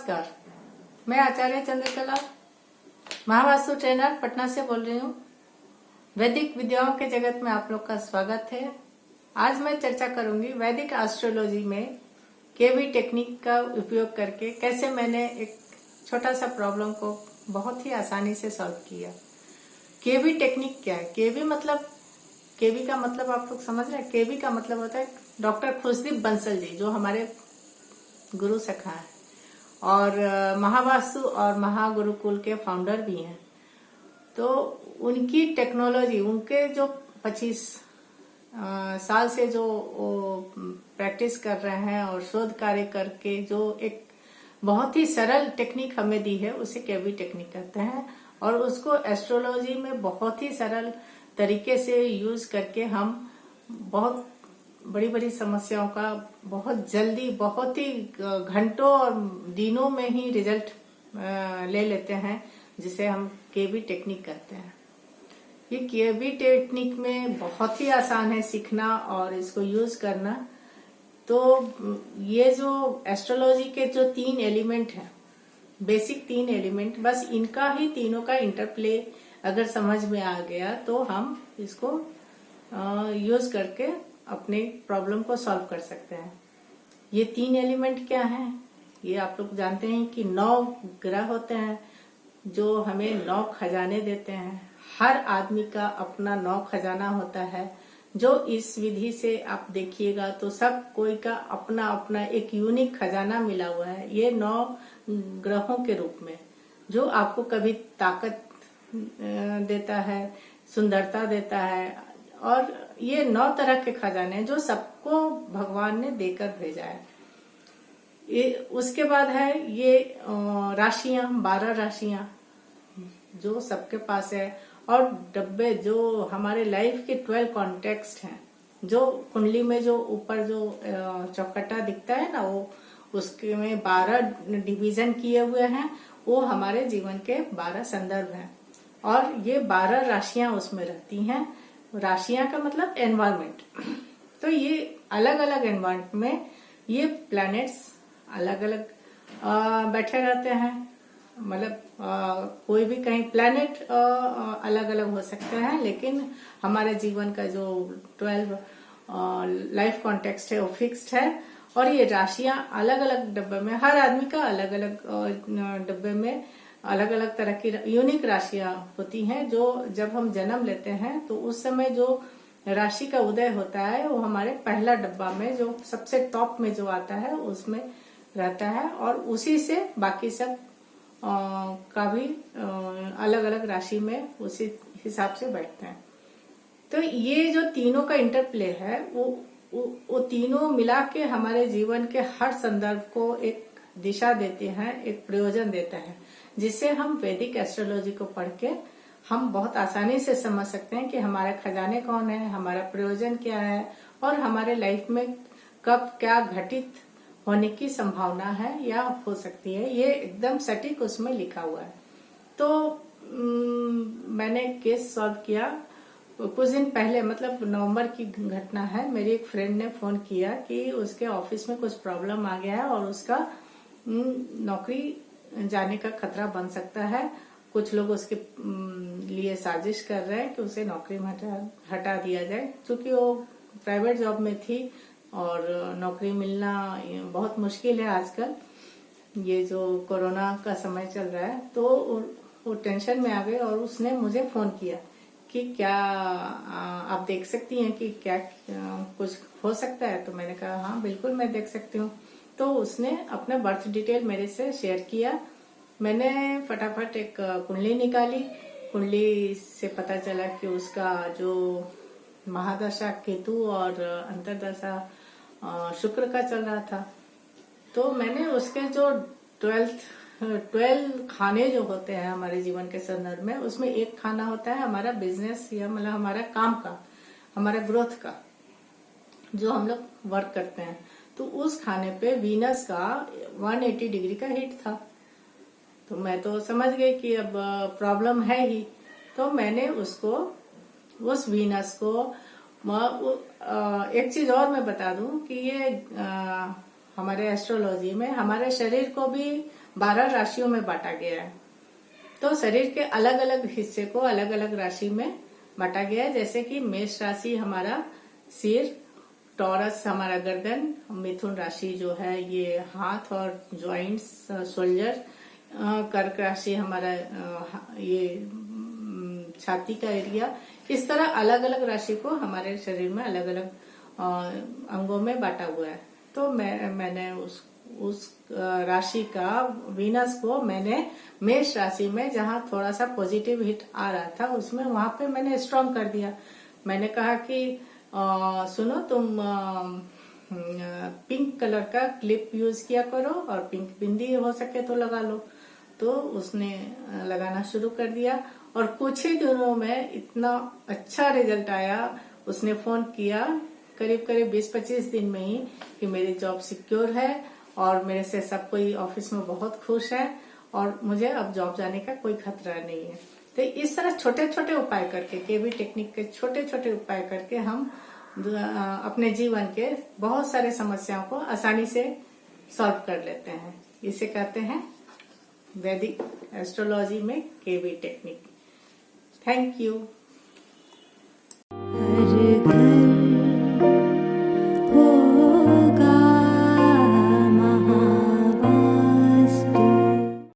नमस्कार। मैं आचार्य चंद्रकला महावास्तु ट्रेनर पटना से बोल रही हूँ। वैदिक विद्याओं के जगत में आप लोग का स्वागत है। आज मैं चर्चा करूंगी वैदिक एस्ट्रोलॉजी में केवी टेक्निक का उपयोग करके कैसे मैंने एक छोटा सा प्रॉब्लम को बहुत ही आसानी से सॉल्व किया। केवी टेक्निक क्या है? केवी का मतलब आप लोग समझ रहे हैं। केवी का मतलब होता है डॉक्टर खुशदीप बंसल जी, जो हमारे गुरु सखा है और महावास्तु और महागुरुकुल के फाउंडर भी हैं। तो उनकी टेक्नोलॉजी, उनके जो 25 साल से जो प्रैक्टिस कर रहे हैं और शोध कार्य करके जो एक बहुत ही सरल टेक्निक हमें दी है, उसे केवी टेक्निक कहते हैं। और उसको एस्ट्रोलॉजी में बहुत ही सरल तरीके से यूज करके हम बहुत बड़ी बड़ी समस्याओं का बहुत जल्दी, बहुत ही घंटों और दिनों में ही रिजल्ट ले लेते हैं, जिसे हम केवी टेक्निक कहते हैं। ये केवी टेक्निक में बहुत ही आसान है सीखना और इसको यूज करना। तो ये जो एस्ट्रोलॉजी के जो 3 एलिमेंट हैं, बेसिक 3 एलिमेंट, बस इनका ही तीनों का इंटरप्ले अगर समझ में आ गया तो हम इसको यूज करके अपने प्रॉब्लम को सॉल्व कर सकते हैं। ये 3 एलिमेंट क्या हैं? ये आप लोग जानते हैं कि 9 ग्रह होते हैं जो हमें 9 खजाने देते हैं। हर आदमी का अपना 9 खजाना होता है, जो इस विधि से आप देखिएगा तो सब कोई का अपना अपना एक यूनिक खजाना मिला हुआ है। ये 9 ग्रहों के रूप में, जो आपको कभी ताकत देता है, सुंदरता देता है। और ये 9 तरह के खजाने हैं जो सबको भगवान ने देकर भेजा है। उसके बाद है ये राशियां, 12 राशियां जो सबके पास है। और डब्बे जो हमारे लाइफ के 12 कॉन्टेक्स्ट हैं, जो कुंडली में जो ऊपर जो चौकट्टा दिखता है ना, वो उसके में 12 डिवीजन किए हुए हैं। वो हमारे जीवन के 12 संदर्भ हैं और ये 12 राशियां उसमें रहती हैं। राशियां का मतलब एनवायरमेंट। तो ये अलग अलग एनवायरमेंट में ये प्लैनेट्स अलग अलग बैठे रहते हैं। मतलब कोई भी कहीं प्लैनेट अलग अलग हो सकते हैं, लेकिन हमारे जीवन का जो 12 लाइफ कॉन्टेक्स्ट है वो फिक्स्ड है। और ये राशियां अलग अलग डब्बे में, हर आदमी का अलग अलग डब्बे में अलग अलग तरह की यूनिक राशियां होती हैं। जो जब हम जन्म लेते हैं तो उस समय जो राशि का उदय होता है वो हमारे पहला डब्बा में, जो सबसे टॉप में जो आता है, उसमें रहता है। और उसी से बाकी सब का भी अलग अलग राशि में उसी हिसाब से बैठते हैं। तो ये जो तीनों का इंटरप्ले है वो तीनों मिला के हमारे जीवन के हर संदर्भ को एक दिशा देते हैं, एक प्रयोजन देता है, जिससे हम वैदिक एस्ट्रोलॉजी को पढ़ के हम बहुत आसानी से समझ सकते हैं कि हमारे खजाने कौन है, हमारा प्रयोजन क्या है और हमारे लाइफ में कब क्या घटित होने की संभावना है या हो सकती है। ये एकदम सटीक उसमें लिखा हुआ है। तो मैंने केस सॉल्व किया कुछ दिन पहले, मतलब नवंबर की घटना है। मेरी एक फ्रेंड ने फोन किया कि उसके ऑफिस में कुछ प्रॉब्लम आ गया है और उसका नौकरी जाने का खतरा बन सकता है। कुछ लोग उसके लिए साजिश कर रहे हैं कि उसे नौकरी में हटा दिया जाए, क्योंकि वो प्राइवेट जॉब में थी और नौकरी मिलना बहुत मुश्किल है आजकल। ये जो कोरोना का समय चल रहा है, तो वो टेंशन में आ गई और उसने मुझे फोन किया कि क्या आप देख सकती हैं कि क्या कुछ हो सकता है। तो मैंने कहा हाँ बिल्कुल मैं देख सकती हूँ। तो उसने अपना बर्थ डिटेल मेरे से शेयर किया। मैंने फटाफट एक कुंडली निकाली। कुंडली से पता चला कि उसका जो महादशा केतु और अंतरदशा शुक्र का चल रहा था। तो मैंने उसके जो 12 खाने जो होते हैं हमारे जीवन के संदर्भ में, उसमें एक खाना होता है हमारा बिजनेस या मतलब हमारा काम का, हमारा ग्रोथ का, जो हम लोग वर्क करते हैं। तो उस खाने पे वीनस का 180 डिग्री का हिट था। तो मैं तो समझ गई कि अब प्रॉब्लम है ही। तो मैंने उसको, उस वीनस को, एक चीज और मैं बता दूं कि ये हमारे एस्ट्रोलॉजी में हमारे शरीर को भी 12 राशियों में बांटा गया है। तो शरीर के अलग अलग हिस्से को अलग अलग राशि में बांटा गया है। जैसे कि मेष राशि हमारा सिर, टॉरस हमारा गर्दन, मिथुन राशि जो है ये हाथ और जॉइंट्स, शोल्डर, कर्क राशि हमारा ये छाती का एरिया। इस तरह अलग अलग राशि को हमारे शरीर में अलग अलग अंगों में बांटा हुआ है। तो मैंने उस राशि का वीनस को मैंने मेष राशि में जहां थोड़ा सा पॉजिटिव हिट आ रहा था उसमें वहां पे मैंने स्ट्रॉन्ग कर दिया। मैंने कहा कि सुनो तुम पिंक कलर का क्लिप यूज किया करो और पिंक बिंदी हो सके तो लगा लो। तो उसने लगाना शुरू कर दिया और कुछ ही दिनों में इतना अच्छा रिजल्ट आया। उसने फोन किया करीब 20-25 दिन में ही कि मेरी जॉब सिक्योर है और मेरे से सब कोई ऑफिस में बहुत खुश है और मुझे अब जॉब जाने का कोई खतरा नहीं है। तो इस तरह छोटे छोटे उपाय करके, केवी टेक्निक के छोटे छोटे उपाय करके हम अपने जीवन के बहुत सारे समस्याओं को आसानी से सॉल्व कर लेते हैं। इसे कहते हैं वैदिक एस्ट्रोलॉजी में केवी टेक्निक। Thank you.